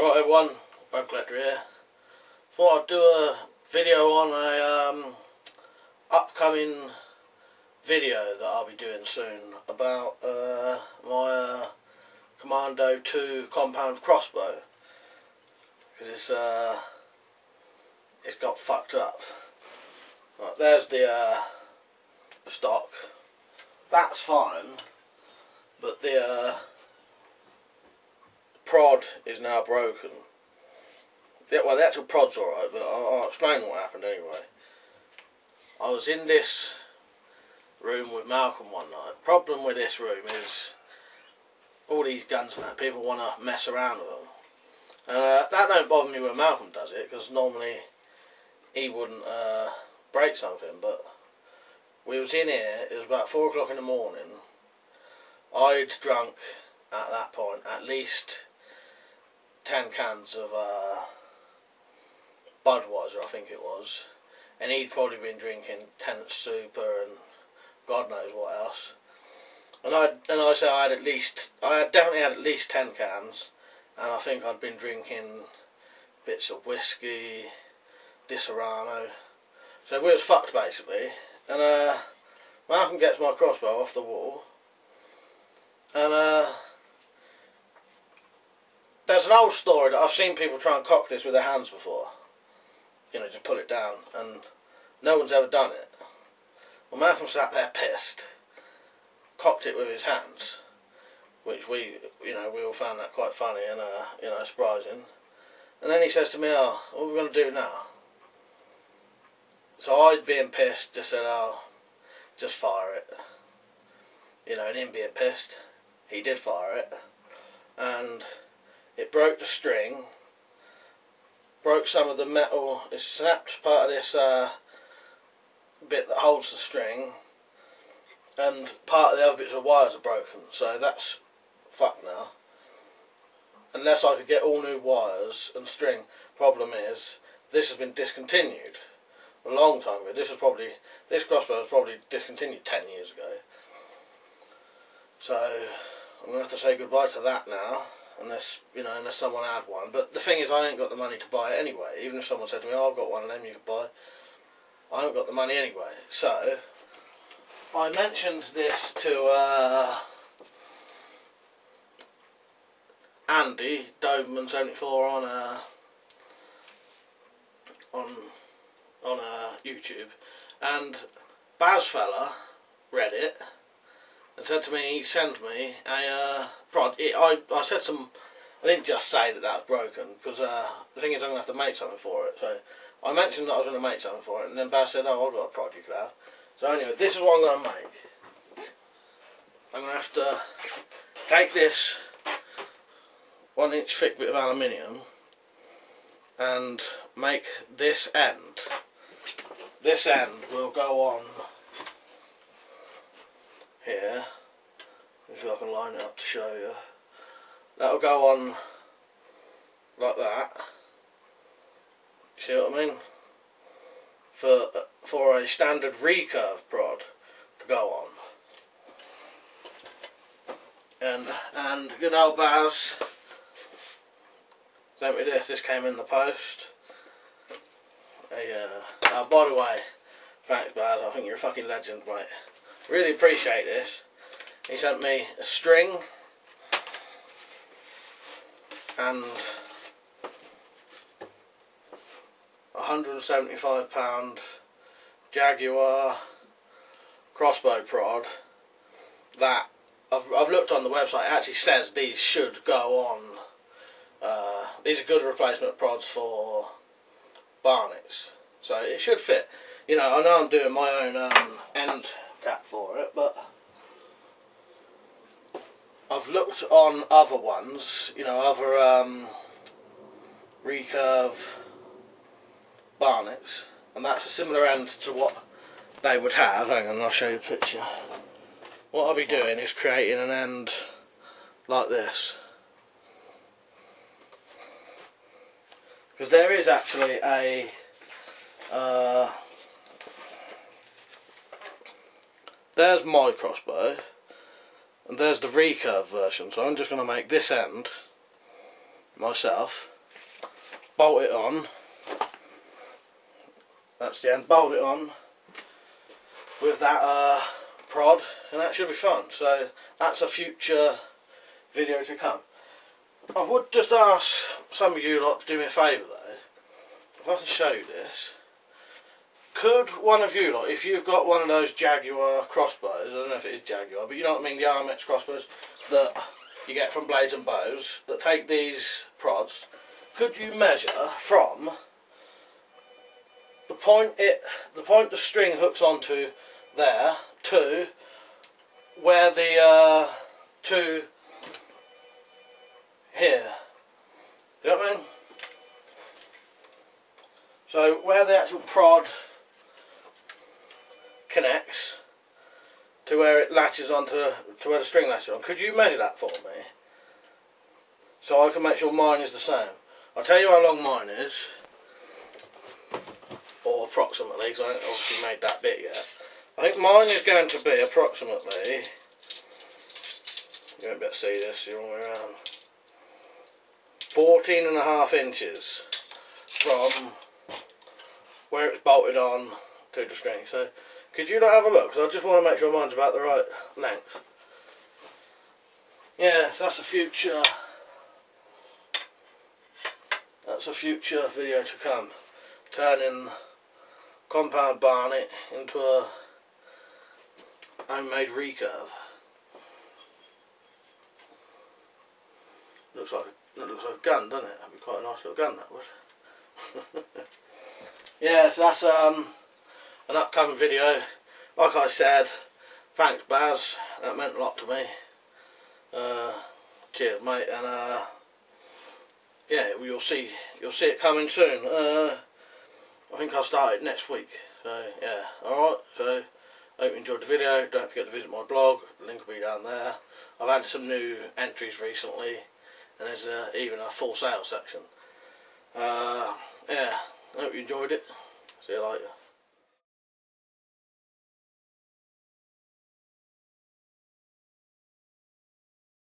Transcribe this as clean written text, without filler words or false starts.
Alright everyone, WeaponCollector here. Thought I'd do a video on a upcoming video that I'll be doing soon about my Commando 2 compound crossbow, because it's got fucked up. Right, there's the stock. That's fine, but the prod is now broken. Yeah, well, the actual prod's alright, but I'll explain what happened anyway. I was in this room with Malcolm one night. Problem with this room is all these guns and that, people want to mess around with them. And that don't bother me when Malcolm does it, because normally he wouldn't break something, but we was in here, it was about 4 o'clock in the morning. I'd drunk at that point at least 10 cans of Budweiser, I think it was, and he'd probably been drinking Tenant Super and God knows what else. And I say I had definitely had at least 10 cans, and I think I'd been drinking bits of whiskey, Disaronno. So we was fucked basically. And Malcolm gets my crossbow off the wall, and there's an old story that I've seen people try and cock this with their hands before. You know, just pull it down, and no one's ever done it. Well, Malcolm sat there pissed, cocked it with his hands, which we all found that quite funny and surprising. And then he says to me, "Oh, what are we going to do now?" So I, being pissed, just said, "Oh, just fire it." You know, and him being pissed, he did fire it, and it broke the string, broke some of the metal, it snapped part of this bit that holds the string, and part of the other bits of wires are broken, so that's fucked now. Unless I could get all new wires and string. Problem is, this has been discontinued a long time ago. This crossbow was probably discontinued 10 years ago. So I'm going to have to say goodbye to that now, unless someone had one. But the thing is, I ain't got the money to buy it anyway. Even if someone said to me, "Oh, I've got one of them you can buy," I haven't got the money anyway. So I mentioned this to Andy Doberman74 on YouTube, and Bazfella read it and said to me, he sent me a prod. I said I didn't just say that was broken, because the thing is, I'm going to have to make something for it. So I mentioned that I was going to make something for it, and then Baz said, "Oh, I've got a prod you could have." So anyway, this is what I'm going to make. I'm going to have to take this 1 inch thick bit of aluminium and make this end. This end will go on here. If I can line it up to show you. That'll go on like that. You see what I mean? For a standard recurve prod to go on. And good old Baz sent me this. This came in the post. By the way, thanks Baz, I think you're a fucking legend, mate. Really appreciate this. He sent me a string and £175 Jaguar crossbow prod that I've looked on the website. It actually says these should go on. These are good replacement prods for barnets, so it should fit. You know, I know I'm doing my own end cap for it, but I've looked on other ones, other recurve barnets, and that's a similar end to what they would have. Hang on, I'll show you a picture. What I'll be doing is creating an end like this, because there is actually a there's my crossbow and there's the recurve version, so I'm just going to make this end myself, bolt it on. That's the end. Bolt it on with that prod, and that should be fun. So that's a future video to come. I would just ask some of you lot to do me a favour though. If I can show you this. Could one of you lot, if you've got one of those Jaguar crossbows, I don't know if it is Jaguar, but you know what I mean, the Armex crossbows that you get from Blades and Bows, that take these prods, could you measure from the point the string hooks onto there to where the to here? You know what I mean? So where the actual prod connects to where it latches onto, to where the string latches on. Could you measure that for me? So I can make sure mine is the same. I'll tell you how long mine is, or approximately, because I haven't obviously made that bit yet. I think mine is going to be approximately, you won't be able to see this, you're all the way around, 14.5 inches from where it's bolted on to the string. So could you not have a look? Because I just want to make sure mine's about the right length. Yeah, so that's a future video to come. Turning compound barnet into a homemade recurve. Looks like a gun, doesn't it? That'd be quite a nice little gun, that would. Yeah, so that's an upcoming video. Like I said, thanks Baz, that meant a lot to me. Cheers mate, and yeah, you'll see it coming soon. I think I'll start it next week. So yeah, alright, so I hope you enjoyed the video. Don't forget to visit my blog, the link will be down there. I've had some new entries recently, and there's even a full sale section. Yeah, I hope you enjoyed it. See you later.